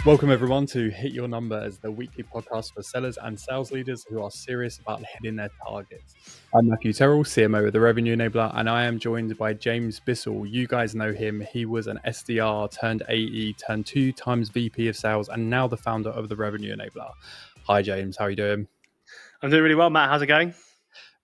Welcome everyone to Hit Your Numbers, the weekly podcast for sellers and sales leaders who are serious about hitting their targets. I'm Matthew Terrell, CMO of the Revenue Enabler, and I am joined by James Bissell. You guys know him. He was an SDR turned AE turned 2 times VP of sales and now the founder of the Revenue Enabler. Hi James, how are you doing? I'm doing really well, Matt. How's it going?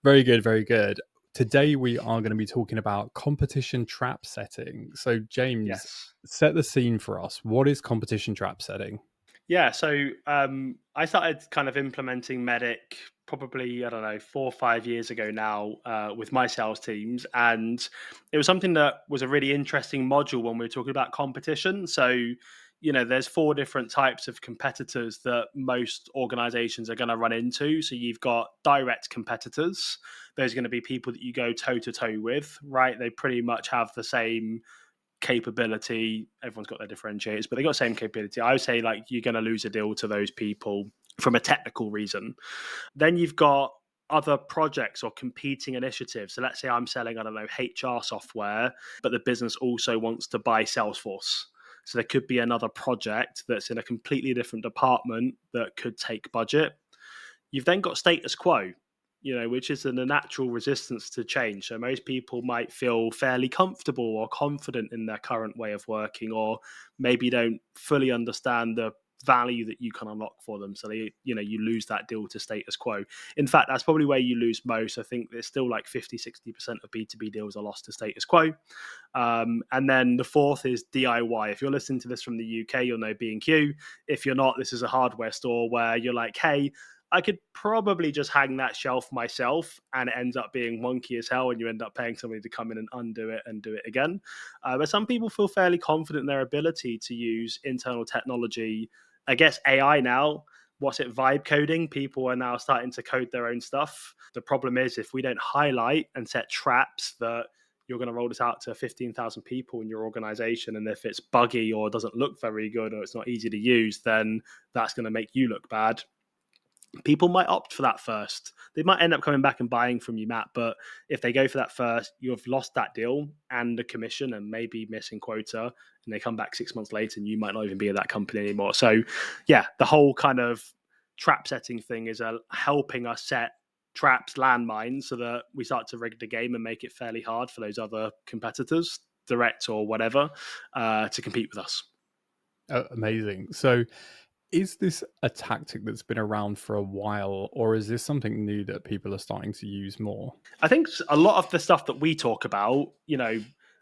Very good, very good. Today we are going to be talking about competition trap setting. So James, set the scene for us. What is competition trap setting? Yeah, so I started kind of implementing Medic probably, 4 or 5 years ago now with my sales teams. And it was something that was a really interesting module when we were talking about competition. So, there's 4 different types of competitors that most organizations are going to run into. So you've got direct competitors. There's going to be people that you go toe to toe with, right? They pretty much have the same capability. Everyone's got their differentiators, but they got the same capability. I would say like you're going to lose a deal to those people from a technical reason. Then you've got other projects or competing initiatives. So let's say I'm selling, HR software, but the business also wants to buy Salesforce. So there could be another project that's in a completely different department that could take budget. You've then got status quo, which is a natural resistance to change. So most people might feel fairly comfortable or confident in their current way of working, or maybe don't fully understand the value that you can unlock for them. So you lose that deal to status quo. In fact, that's probably where you lose most. I think there's still like 50-60% of B2B deals are lost to status quo. And then the fourth is DIY. If you're listening to this from the UK, you'll know B&Q. If you're not, this is a hardware store where you're like, hey, I could probably just hang that shelf myself, and it ends up being wonky as hell, and you end up paying somebody to come in and undo it and do it again. But some people feel fairly confident in their ability to use internal technology. I guess AI now, what's it, vibe coding? People are now starting to code their own stuff. The problem is if we don't highlight and set traps that you're going to roll this out to 15,000 people in your organization, and if it's buggy or doesn't look very good or it's not easy to use, then that's going to make you look bad. People might opt for that first. They might end up coming back and buying from you, Matt, but if they go for that first, you've lost that deal and the commission and maybe missing quota, and they come back 6 months later and you might not even be at that company anymore. So yeah, the whole kind of trap setting thing is helping us set traps, landmines, so that we start to rig the game and make it fairly hard for those other competitors, direct or whatever, to compete with us. Amazing. So is this a tactic that's been around for a while, or is this something new that people are starting to use more? I think a lot of the stuff that we talk about,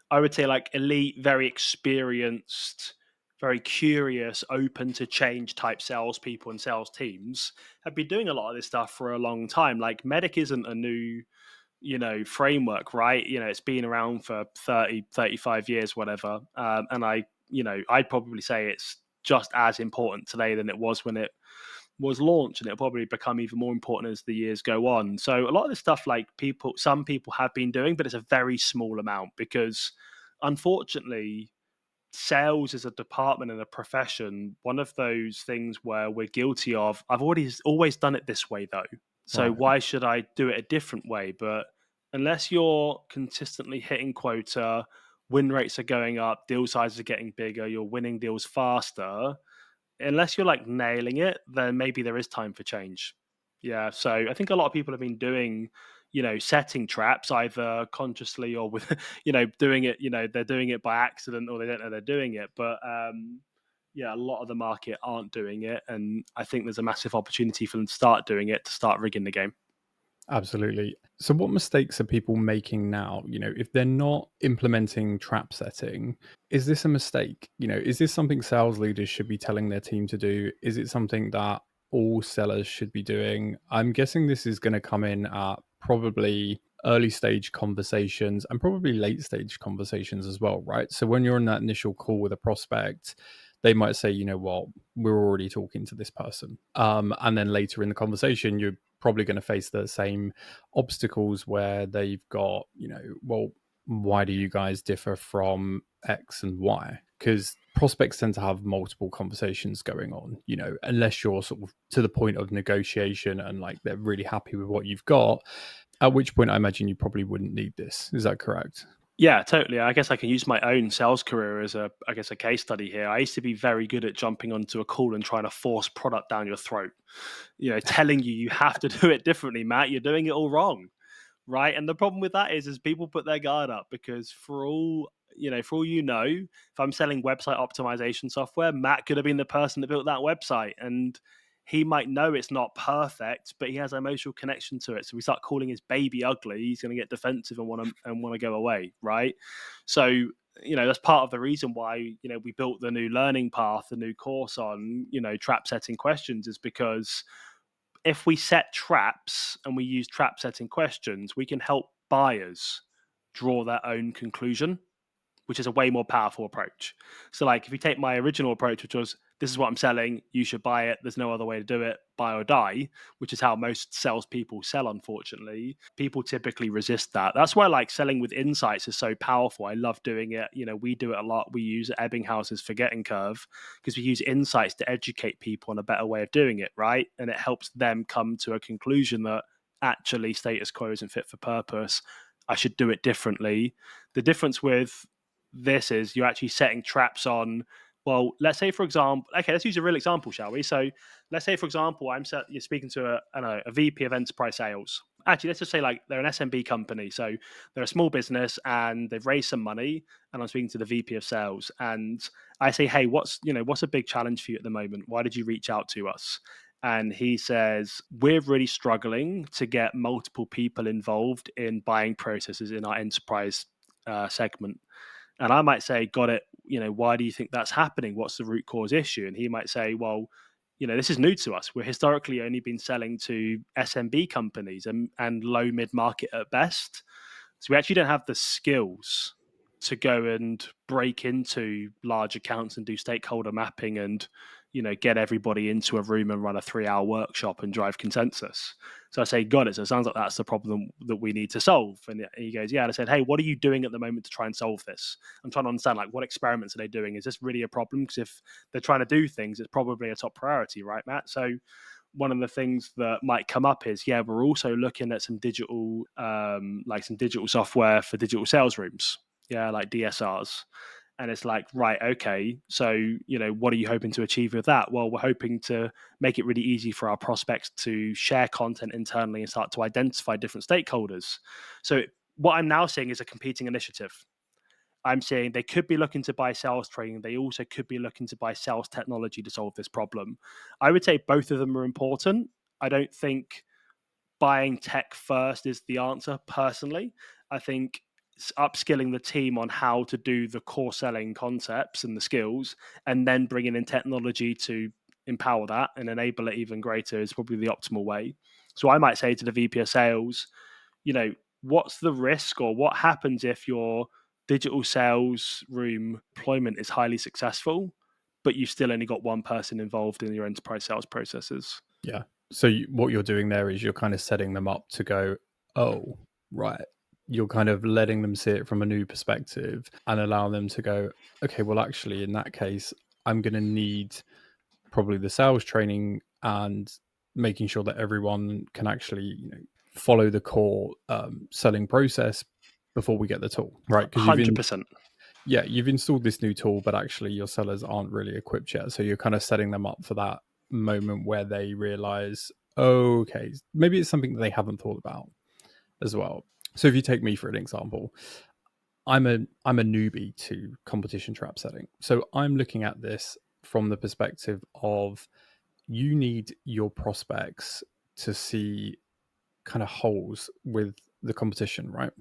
I would say like elite, very experienced, very curious, open to change type salespeople and sales teams have been doing a lot of this stuff for a long time. Like Medic isn't a new, framework, right? It's been around for 30, 35 years, whatever. And I'd probably say it's just as important today than it was when it was launched, and it'll probably become even more important as the years go on. So a lot of the stuff like some people have been doing, but it's a very small amount because unfortunately sales is a department and a profession, one of those things where we're guilty of, I've always done it this way though, so Right. why should I do it a different way? But unless you're consistently hitting quota, win rates are going up, deal sizes are getting bigger, you're winning deals faster, unless you're like nailing it, then maybe there is time for change. Yeah. So I think a lot of people have been doing, setting traps either consciously or with, doing it, they're doing it by accident or they don't know they're doing it. But yeah, a lot of the market aren't doing it. And I think there's a massive opportunity for them to start doing it, to start rigging the game. Absolutely. So what mistakes are people making now? If they're not implementing trap setting, is this a mistake? Is this something sales leaders should be telling their team to do? Is it something that all sellers should be doing? I'm guessing this is going to come in at probably early stage conversations and probably late stage conversations as well, right? So when you're in that initial call with a prospect, they might say, what, we're already talking to this person. And then later in the conversation, you're probably going to face the same obstacles where they've got, well, why do you guys differ from X and Y? Because prospects tend to have multiple conversations going on, unless you're sort of to the point of negotiation and like they're really happy with what you've got, at which point I imagine you probably wouldn't need this. Is that correct? Yeah, totally. I guess I can use my own sales career as a case study here. I used to be very good at jumping onto a call and trying to force product down your throat. Telling you have to do it differently, Matt. You're doing it all wrong, right? And the problem with that is people put their guard up because if I'm selling website optimization software, Matt could have been the person that built that website, and he might know it's not perfect, but he has an emotional connection to it. So we start calling his baby ugly, he's going to get defensive and want to go away, right? So that's part of the reason why we built the new learning path, the new course on trap setting questions, is because if we set traps and we use trap setting questions, we can help buyers draw their own conclusion, which is a way more powerful approach. So, like, if you take my original approach, which was this is what I'm selling, you should buy it, there's no other way to do it, buy or die, which is how most salespeople sell, unfortunately, people typically resist that. That's why, like, selling with insights is so powerful. I love doing it. We do it a lot. We use Ebbinghouse's forgetting curve because we use insights to educate people on a better way of doing it, right? And it helps them come to a conclusion that actually status quo isn't fit for purpose. I should do it differently. The difference with this is you're actually setting traps on, well, let's say, for example, okay, let's use a real example, shall we? So let's say, for example, you're speaking to a VP of enterprise sales. Actually, let's just say like they're an SMB company. So they're a small business and they've raised some money, and I'm speaking to the VP of sales, and I say, hey, what's a big challenge for you at the moment? Why did you reach out to us? And he says, we're really struggling to get multiple people involved in buying processes in our enterprise segment. And I might say, got it, why do you think that's happening? What's the root cause issue? And he might say, well, this is new to us. We're historically only been selling to SMB companies and low mid market at best. So we actually don't have the skills to go and break into large accounts and do stakeholder mapping and get everybody into a room and run a 3-hour workshop and drive consensus. So I say, got it. So it sounds like that's the problem that we need to solve. And he goes, yeah. And I said, hey, what are you doing at the moment to try and solve this? I'm trying to understand, like, what experiments are they doing? Is this really a problem? Because if they're trying to do things, it's probably a top priority, right, Matt? So one of the things that might come up is, yeah, we're also looking at some digital software for digital sales rooms, yeah, like DSRs. And it's like, right, okay, so what are you hoping to achieve with that? Well, we're hoping to make it really easy for our prospects to share content internally and start to identify different stakeholders. So what I'm now seeing is a competing initiative. I'm saying they could be looking to buy sales training. They also could be looking to buy sales technology to solve this problem. I would say both of them are important. I don't think buying tech first is the answer, personally. I think upskilling the team on how to do the core selling concepts and the skills, and then bringing in technology to empower that and enable it even greater is probably the optimal way. So I might say to the VP of sales, what's the risk or what happens if your digital sales room deployment is highly successful, but you've still only got one person involved in your enterprise sales processes? Yeah. So what you're doing there is you're kind of setting them up to go, oh, right. You're kind of letting them see it from a new perspective and allow them to go, okay, well, actually, in that case, I'm going to need probably the sales training and making sure that everyone can actually, follow the core selling process before we get the tool, right? Because 100%. you've installed this new tool, but actually your sellers aren't really equipped yet. So you're kind of setting them up for that moment where they realize, oh, okay, maybe it's something that they haven't thought about as well. So if you take me for an example, I'm a newbie to competition trap setting. So I'm looking at this from the perspective of you need your prospects to see kind of holes with the competition, right?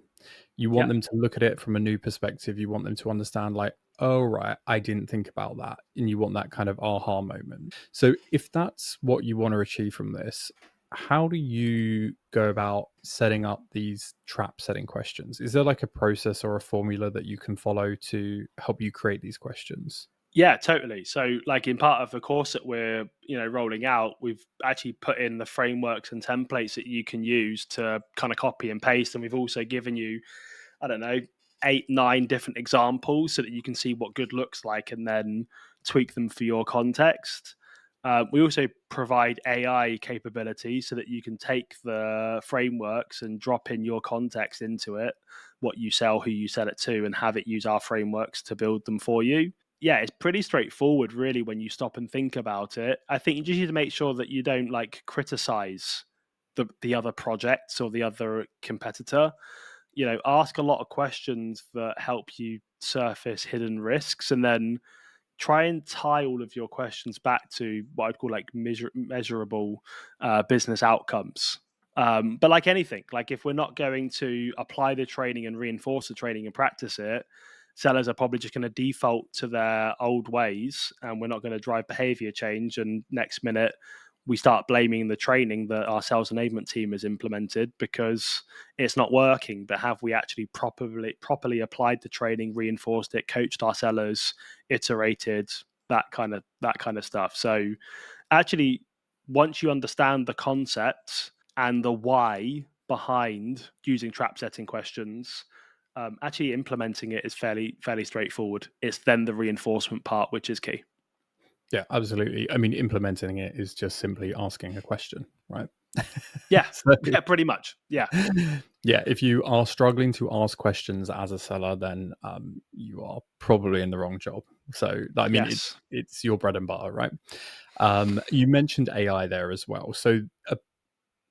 You want Yeah. them to look at it from a new perspective. You want them to understand, like, oh, right, I didn't think about that. And you want that kind of aha moment. So, if that's what you want to achieve from this, how do you go about setting up these trap setting questions? Is there like a process or a formula that you can follow to help you create these questions? Yeah, totally. So, like, in part of the course that we're rolling out, we've actually put in the frameworks and templates that you can use to kind of copy and paste, and we've also given you, I don't know, 8, 9 different examples so that you can see what good looks like and then tweak them for your context. We also provide AI capabilities so that you can take the frameworks and drop in your context into it, what you sell, who you sell it to, and have it use our frameworks to build them for you. Yeah, it's pretty straightforward, really, when you stop and think about it. I think you just need to make sure that you don't like criticize the other projects or the other competitor. Ask a lot of questions that help you surface hidden risks, and then try and tie all of your questions back to what I'd call like measurable business outcomes. But like anything, like if we're not going to apply the training and reinforce the training and practice it, sellers are probably just going to default to their old ways, and we're not going to drive behavior change. And next minute, we start blaming the training that our sales enablement team has implemented because it's not working. But have we actually properly applied the training, reinforced it, coached our sellers, iterated, that kind of stuff? So actually, once you understand the concept and the why behind using trap setting questions, actually implementing it is fairly straightforward. It's then the reinforcement part which is key. Yeah, absolutely. I mean, implementing it is just simply asking a question, right? Yeah, So, yeah, pretty much. Yeah, yeah, if you are struggling to ask questions as a seller, then you are probably in the wrong job. So, I mean, yes, it's your bread and butter, right? You mentioned AI there as well. So,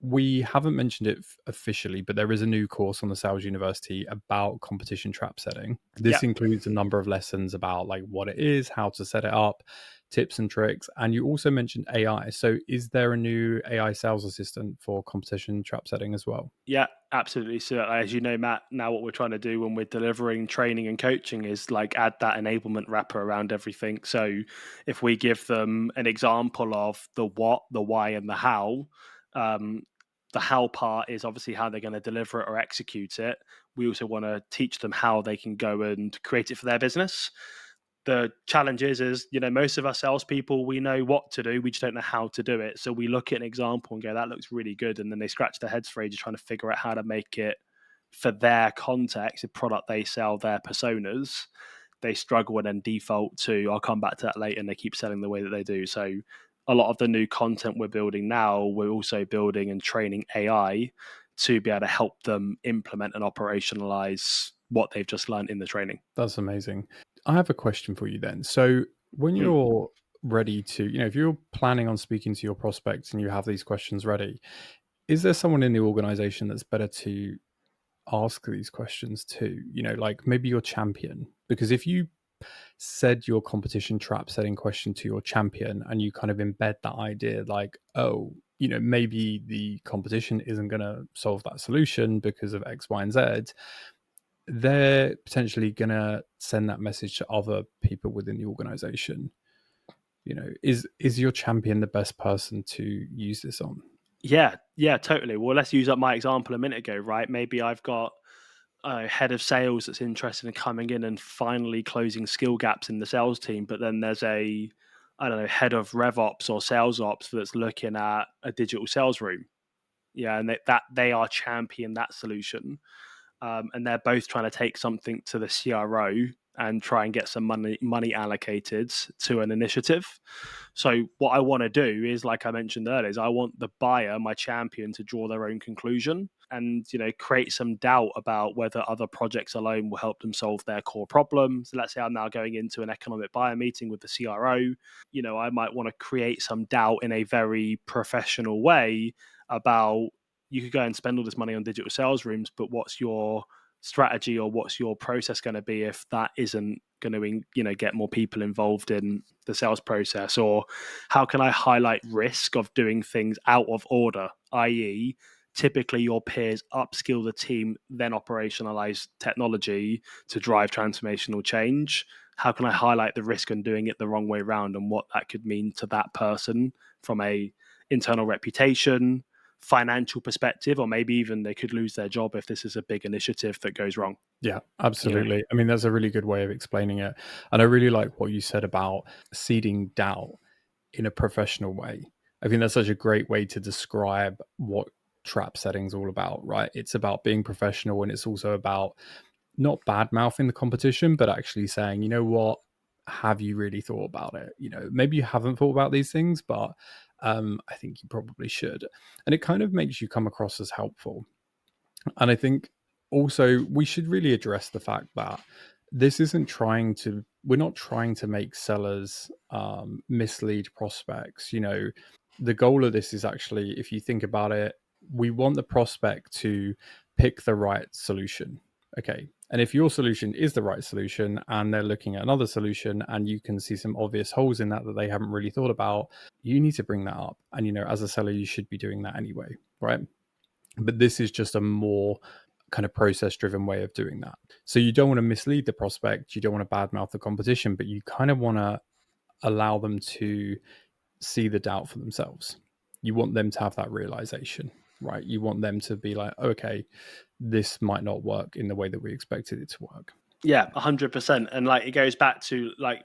we haven't mentioned it officially, but there is a new course on the Sales University about competition trap setting. yeah. This includes a number of lessons about like what it is, how to set it up, tips and tricks. And you also mentioned AI. So is there a new AI sales assistant for competition trap setting as well? Yeah, absolutely. So, as you know, Matt, now what we're trying to do when we're delivering training and coaching is like add that enablement wrapper around everything. So, if we give them an example of the what, the why, and um, the how part is obviously how they're going to deliver it or execute it. We also want to teach them how they can go and create it for their business. The challenge is most of us salespeople, we know what to do, we just don't know how to do it. So we look at an example and go, that looks really good, and then they scratch their heads for ages trying to figure out how to make it for their context, the product they sell, their personas. They struggle and then default to, I'll come back to that later, and they keep selling the way that they do. So a lot of the new content we're building now, we're also building and training AI to be able to help them implement and operationalize what they've just learned in the training. That's amazing. I have a question for you then. So when Hmm. you're ready to, if you're planning on speaking to your prospects and you have these questions ready, is there someone in the organization that's better to ask these questions to? Like maybe your champion? Because if you said your competition trap setting question to your champion and you kind of embed that idea like, oh, maybe the competition isn't going to solve that solution because of X, Y, and Z, they're potentially going to send that message to other people within the organization. Is your champion the best person to use this on? Yeah, yeah, totally. Well, let's use up my example a minute ago, right? Maybe I've got a head of sales that's interested in coming in and finally closing skill gaps in the sales team, but then there's I don't know, head of RevOps or sales ops that's looking at a digital sales room. Yeah, and that they are champion that solution, and they're both trying to take something to the CRO and try and get some money allocated to an initiative. So what I want to do is, like I mentioned earlier, is I want the buyer, my champion, to draw their own conclusion and create some doubt about whether other projects alone will help them solve their core problems. So let's say I'm now going into an economic buyer meeting with the CRO. I might want to create some doubt in a very professional way about, you could go and spend all this money on digital sales rooms, but what's your strategy or what's your process going to be if that isn't going to get more people involved in the sales process? Or how can I highlight risk of doing things out of order, i.e., typically your peers upskill the team, then operationalize technology to drive transformational change? How can I highlight the risk in doing it the wrong way around and what that could mean to that person from a internal reputation, financial perspective, or maybe even they could lose their job if this is a big initiative that goes wrong? Yeah, You know, absolutely. I mean, that's a really good way of explaining it. And I really like what you said about seeding doubt in a professional way. I think that's such a great way to describe what trap setting's all about, right? It's about being professional, and it's also about not bad mouthing the competition, but actually saying, you know what, have you really thought about it? Maybe you haven't thought about these things, but I think you probably should. And it kind of makes you come across as helpful. And I think Also, we should really address the fact that we're not trying to make sellers mislead prospects. The goal of this is actually, if you think about it, we want the prospect to pick the right solution. Okay. And if your solution is the right solution and they're looking at another solution and you can see some obvious holes in that they haven't really thought about, you need to bring that up. And, as a seller, you should be doing that anyway. Right. But this is just a more kind of process driven way of doing that. So you don't want to mislead the prospect, you don't want to badmouth the competition, but you kind of want to allow them to see the doubt for themselves. You want them to have that realization, right? You want them to be like, okay, this might not work in the way that we expected it to work. Yeah, 100%. And like it goes back to like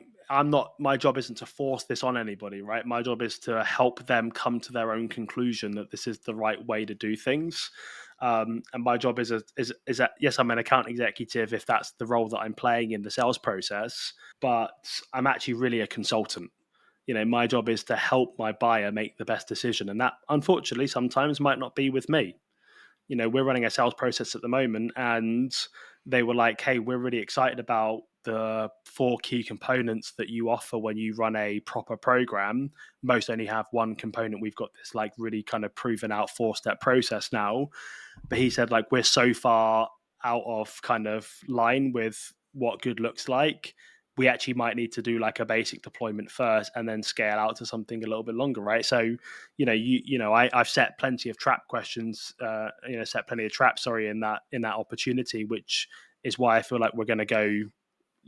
my job isn't to force this on anybody, right? My job is to help them come to their own conclusion that this is the right way to do things. And my job is that yes, I'm an account executive if that's the role that I'm playing in the sales process, but I'm actually really a consultant. My job is to help my buyer make the best decision, and that unfortunately sometimes might not be with me. We're running a sales process at the moment, and they were like, hey, we're really excited about the 4 key components that you offer when you run a proper program. Most only have one component. We've got this like really kind of proven out 4-step process now. But he said, like, we're so far out of kind of line with what good looks like. We actually might need to do like a basic deployment first and then scale out to something a little bit longer, right? So, I've set plenty of trap questions, set plenty of traps, sorry, in that opportunity, which is why I feel like we're going to go,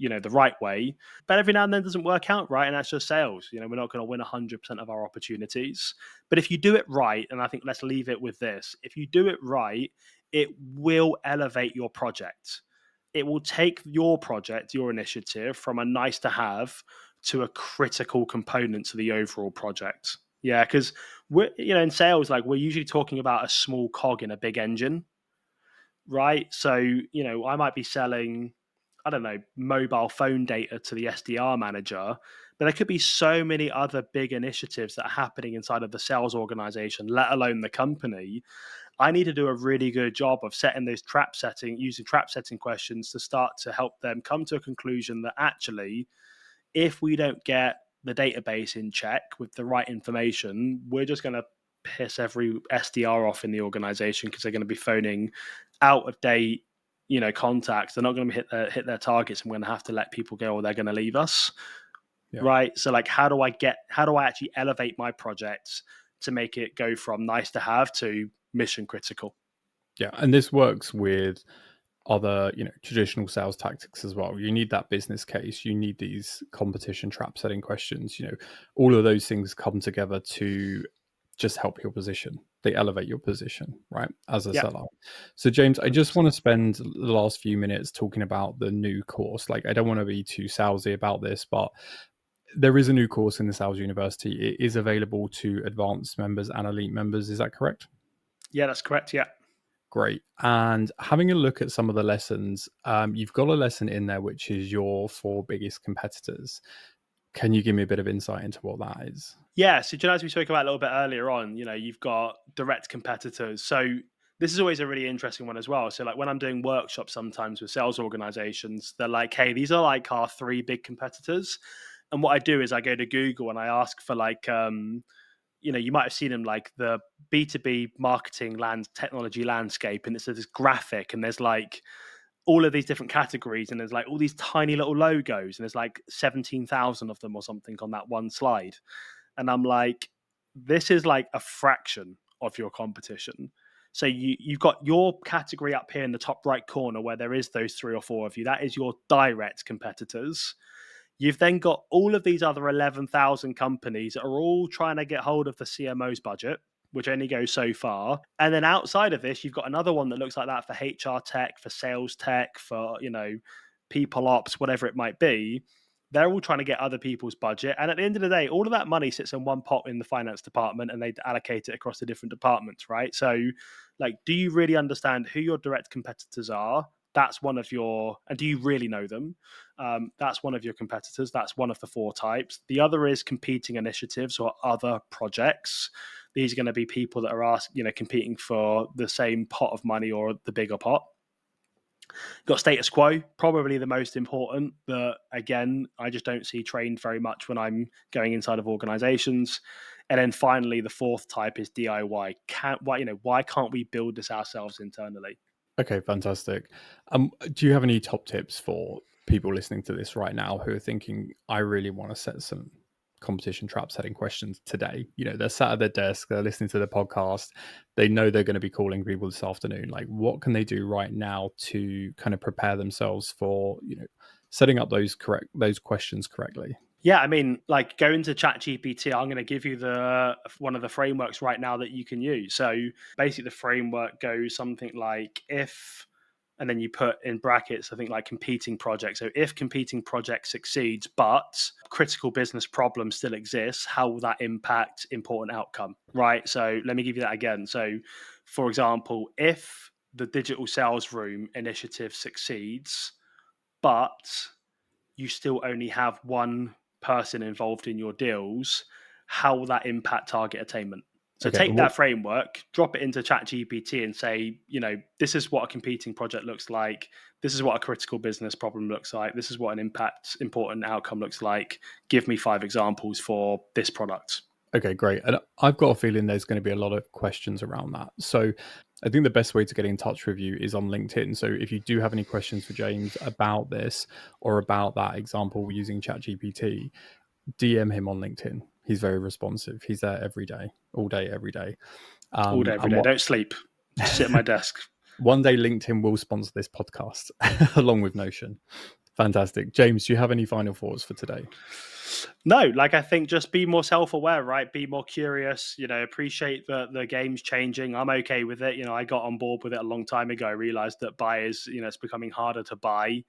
the right way. But every now and then doesn't work out, right? And that's just sales. We're not going to win 100% of our opportunities. But if you do it right, and I think let's leave it with this, if you do it right, it will elevate your project. It will take your project, your initiative, from a nice to have to a critical component to the overall project. Yeah, because we're, in sales, like we're usually talking about a small cog in a big engine, right? So, I might be selling, I don't know, mobile phone data to the SDR manager, but there could be so many other big initiatives that are happening inside of the sales organization, let alone the company. I need to do a really good job of setting those using trap setting questions to start to help them come to a conclusion that actually, if we don't get the database in check with the right information, we're just going to piss every SDR off in the organization because they're going to be phoning out of date, contacts. They're not going to hit their targets, and we're going to have to let people go, or they're going to leave us. Yeah. Right. So like, how do I actually elevate my projects to make it go from nice to have to mission critical? Yeah. And this works with other, traditional sales tactics as well. You need that business case. You need these competition trap setting questions. All of those things come together to just help your position. They elevate your position, right, as a seller. So, James, I just want to spend the last few minutes talking about the new course. Like, I don't want to be too salesy about this, but there is a new course in the Sales University. It is available to advanced members and elite members. Is that correct? Yeah, that's correct. Yeah. Great. And having a look at some of the lessons, you've got a lesson in there which is your 4 biggest competitors. Can you give me a bit of insight into what that is? Yeah. So, as we spoke about a little bit earlier on, you've got direct competitors. So, this is always a really interesting one as well. So, like when I'm doing workshops sometimes with sales organizations, they're like, hey, these are like our 3 big competitors. And what I do is I go to Google and I ask for like, you might have seen them, like the B2B marketing technology landscape. And it's this graphic, and there's like all of these different categories, and there's like all these tiny little logos, and there's like 17,000 of them or something on that one slide. And I'm like, this is like a fraction of your competition. So you've got your category up here in the top right corner where there is those 3 or 4 of you. That is your direct competitors. You've then got all of these other 11,000 companies that are all trying to get hold of the CMO's budget, which only goes so far. And then outside of this, you've got another one that looks like that for HR tech, for sales tech, for, people ops, whatever it might be. They're all trying to get other people's budget. And at the end of the day, all of that money sits in one pot in the finance department, and they allocate it across the different departments, right? So, like, do you really understand who your direct competitors are? That's one of and do you really know them? That's one of your competitors. That's one of the 4 types. The other is competing initiatives or other projects. These are going to be people that are competing for the same pot of money or the bigger pot. Got status quo, probably the most important, but again, I just don't see trained very much when I'm going inside of organizations. And then finally, the fourth type is DIY. Why can't we build this ourselves internally? Okay, fantastic. Do you have any top tips for people listening to this right now who are thinking, I really want to set some competition trap setting questions today? They're sat at their desk, they're listening to the podcast, they know they're going to be calling people this afternoon. Like, what can they do right now to kind of prepare themselves for, setting up those questions correctly? Yeah, I mean, like go into ChatGPT. I'm going to give you the one of the frameworks right now that you can use. So basically, the framework goes something like if, and then you put in brackets, I think like competing projects. So if competing project succeeds, but critical business problem still exists, how will that impact important outcome? Right. So let me give you that again. So, for example, if the digital sales room initiative succeeds, but you still only have one person involved in your deals, how will that impact target attainment? So Okay, take and what that framework, drop it into ChatGPT and say, this is what a competing project looks like. This is what a critical business problem looks like. This is what an important outcome looks like. Give me 5 examples for this product. Okay, great. And I've got a feeling there's going to be a lot of questions around that. So I think the best way to get in touch with you is on LinkedIn. So if you do have any questions for James about this or about that example using ChatGPT, DM him on LinkedIn. He's very responsive. He's there every day, all day, every day. All day, every And day. Don't sleep. Just sit at my desk. one day LinkedIn will sponsor this podcast along with Notion. Fantastic. James, do you have any final thoughts for today? No, like I think just be more self-aware, right? Be more curious, appreciate that the game's changing. I'm okay with it. I got on board with it a long time ago. I realized that buyers, it's becoming harder to buy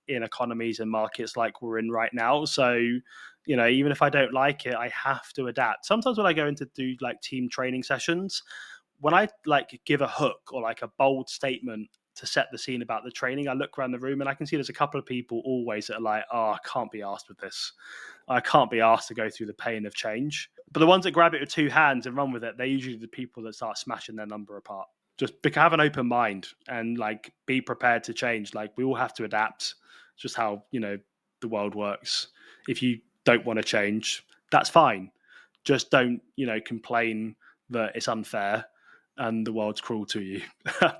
in economies and markets like we're in right now. So, even if I don't like it, I have to adapt. Sometimes when I go into do like team training sessions, when I like give a hook or like a bold statement to set the scene about the training, I look around the room and I can see there's a couple of people always that are like, oh, I can't be asked with this. I can't be asked to go through the pain of change. But the ones that grab it with 2 hands and run with it, they're usually the people that start smashing their number apart. Just have an open mind and like be prepared to change. Like we all have to adapt. It's just how, the world works. If you don't want to change, that's fine. Just don't, complain that it's unfair and the world's cruel to you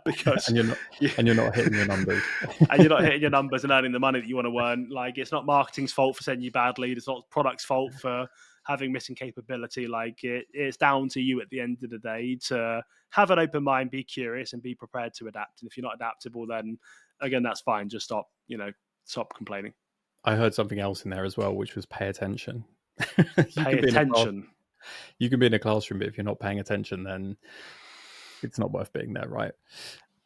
because and you're not you, and you're not hitting your numbers. and you're not hitting your numbers and earning the money that you want to earn. Like it's not marketing's fault for sending you bad lead. It's not product's fault for having missing capability. Like it's down to you at the end of the day to have an open mind, be curious, and be prepared to adapt. And if you're not adaptable, then again, that's fine. Just stop complaining. I heard something else in there as well, which was pay attention. you Pay can be in a class, attention. you can be in a classroom, but if you're not paying attention, then it's not worth being there, right?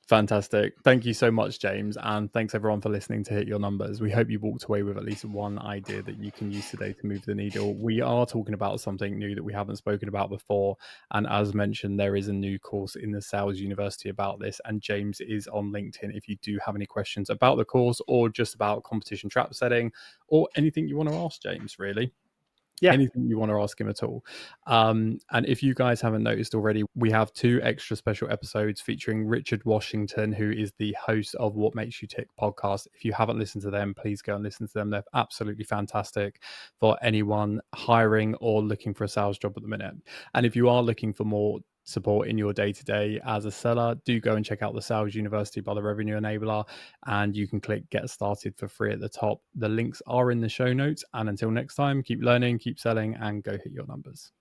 Fantastic. Thank you so much, James. And thanks everyone for listening to Hit Your Numbers. We hope you walked away with at least one idea that you can use today to move the needle. We are talking about something new that we haven't spoken about before. And as mentioned, there is a new course in the Sales University about this. And James is on LinkedIn if you do have any questions about the course or just about competition trap setting or anything you want to ask James, really. Yeah. Anything you want to ask him at all. And if you guys haven't noticed already, we have 2 extra special episodes featuring Richard Washington, who is the host of What Makes You Tick podcast. If you haven't listened to them, please go and listen to them. They're absolutely fantastic for anyone hiring or looking for a sales job at the minute. And if you are looking for more support in your day-to-day as a seller, do go and check out the Sales University by the Revenue Enabler, and you can click get started for free at the top. The links are in the show notes, and until next time, keep learning, keep selling, and go hit your numbers.